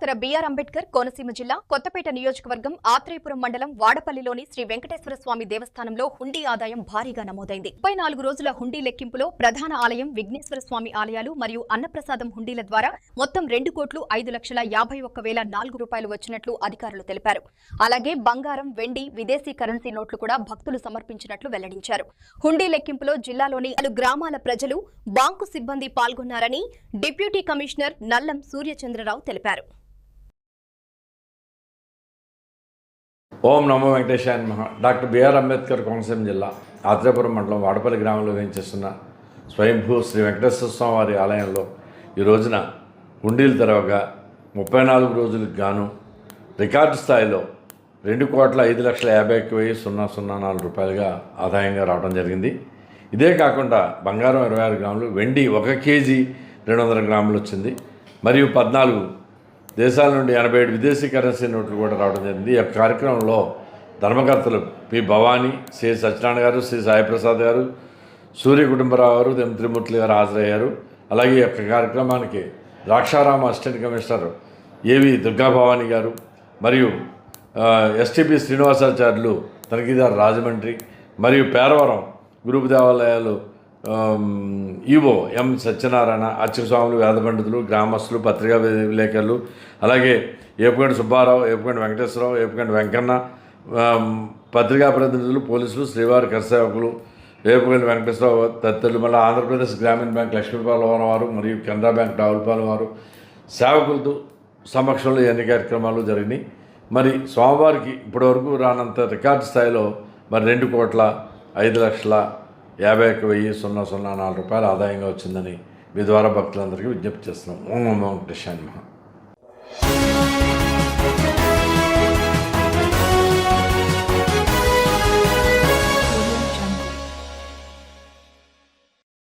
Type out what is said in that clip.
Doctor BR Ambedkar Konaseema జిల్లా కొత్తపేట నియోజకవర్గం ఆత్రేయపురం మండలం వాడపల్లిలోని శ్రీ వెంకటేశ్వర స్వామి దేవస్థానంలో హుండీ ఆదాయం భారీగా నమోదైంది. 34 రోజుల హుండీ లెక్కింపులో ప్రధాన ఆలయం విఘ్నేశ్వర స్వామి ఆలయాలు మరియు అన్నప్రసాదం హుండీల ద్వారా మొత్తం 2,05,51,004 రూపాయలు వచ్చినట్లు అధికారులు తెలిపారు. అలాగే బంగారం, వెండి, విదేశీ కరెన్సీ నోట్లు కూడా భక్తులు సమర్పించినట్లు వెల్లడించారు. హుండీ లెక్కింపులో జిల్లాలోని 4 గ్రామాల ప్రజలు, బాంకు సిబ్బంది పాల్గొన్నారని డిప్యూటీ కమిషనర్ నల్లం సూర్యచంద్రరావు తెలిపారు. ఓం నమో వెంకటేశాయ నమః. డాక్టర్ బిఆర్ అంబేద్కర్ కోనసీమ జిల్లా ఆత్రేయపురం మండలం వాడపల్లి గ్రామంలో వేయించేస్తున్న స్వయంభూ శ్రీ వెంకటేశ్వర స్వామి వారి ఆలయంలో ఈ రోజున హుండీలు తెరవగా 34 రోజులకు గాను రికార్డు స్థాయిలో 2,05,51,004 రూపాయలుగా ఆదాయంగా రావడం జరిగింది. ఇదే కాకుండా బంగారం 26 గ్రాములు, వెండి 1 కేజీ 200 గ్రాములు వచ్చింది. మరియు 14 దేశాల నుండి 87 విదేశీ కరెన్సీ నోట్లు కూడా రావడం జరిగింది. ఈ యొక్క కార్యక్రమంలో ధర్మకర్తలు పి భవానీ, శ్రీ సత్యనారాయణ గారు, శ్రీ సాయిప్రసాద్ గారు, సూర్య కుటుంబరావు గారు, త్రిమూర్తులు గారు హాజరయ్యారు. అలాగే ఈ యొక్క కార్యక్రమానికి ద్రాక్షారామ అసిస్టెంట్ కమిషనర్ ఏవి దుర్గాభవాని గారు మరియు ఎస్టీపీ శ్రీనివాసాచార్యులు, తనిఖీదారు రాజమండ్రి మరియు పేరవరం గ్రూప్ దేవాలయాలు ఈవో ఎం సత్యనారాయణ, అర్చక స్వాములు, వేద పండితులు, గ్రామస్తులు, పత్రికా విలేకరులు, అలాగే ఏపుగంటి సుబ్బారావు, ఏపుగంటి వెంకటేశ్వరరావు, ఏపుగంటి వెంకన్న, పత్రికా ప్రతినిధులు, పోలీసులు, శ్రీవారి కరసేవకులు, ఏపుగంటి వెంకటేశ్వరరావు తదితరులు, మళ్ళీ ఆంధ్రప్రదేశ్ గ్రామీణ బ్యాంక్ లక్ష్మీపాలవరం వారు మరియు కెనరా బ్యాంక్ రావులపాలెం వారు సేవకులతో సమక్షంలో ఎన్ని కార్యక్రమాలు జరిగినాయి. మరి స్వామివారికి ఇప్పటివరకు రానంత రికార్డు స్థాయిలో మరి 2,05,51,004 రూపాయలు ఆదాయంగా వచ్చిందని మీ ద్వారా భక్తులందరికీ విజ్ఞప్తి చేస్తున్నాం. ఓం నమో వెంకటేశాయ నమః.